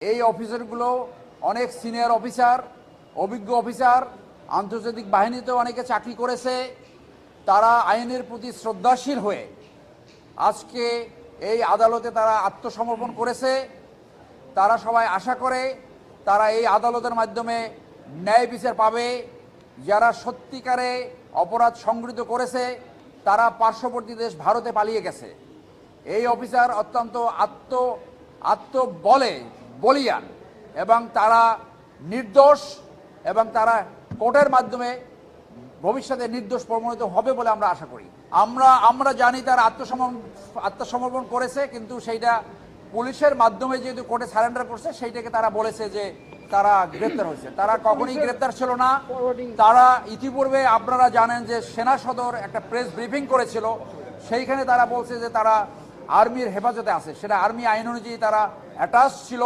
এই অফিসারগুলো অনেক senior officer, অভিজ্ঞ অফিসার, আন্তর্জাতিক বাহিনীতেও অনেকে চাকরি করেছে। তারা আইনের প্রতি শ্রদ্ধাশীল হয়ে আজকে এই আদালতে তারা আত্মসমর্পণ করেছে। তারা সবাই আশা করে তারা এই আদালতের মাধ্যমে ন্যায় বিচার পাবে। যারা সত্যিকারে অপরাধ সংগঠিত করেছে তারা পার্শ্ববর্তী দেশ ভারতে পালিয়ে গেছে। এই অফিসার অত্যন্ত বলিয়ান এবং তারা নির্দোষ এবং তারা কোর্টের মাধ্যমে ভবিষ্যতে নির্দোষ প্রমাণিত হবে বলে আমরা আশা করি। আমরা জানি তারা আত্মসমর্পণ করেছে, কিন্তু সেইটা পুলিশের মাধ্যমে যেহেতু কোর্টে সারেন্ডার করছে সেইটাকে তারা বলেছে যে তারা গ্রেপ্তার হয়েছে। তারা কখনোই গ্রেপ্তার ছিল না। তারা ইতিপূর্বে আপনারা জানেন যে সেনা সদর একটা প্রেস ব্রিফিং করেছিল, সেইখানে তারা বলছে যে তারা আর্মির হেফাজতে আছে। সেটা আর্মি আইন অনুযায়ী তারা অ্যাটাচ ছিল।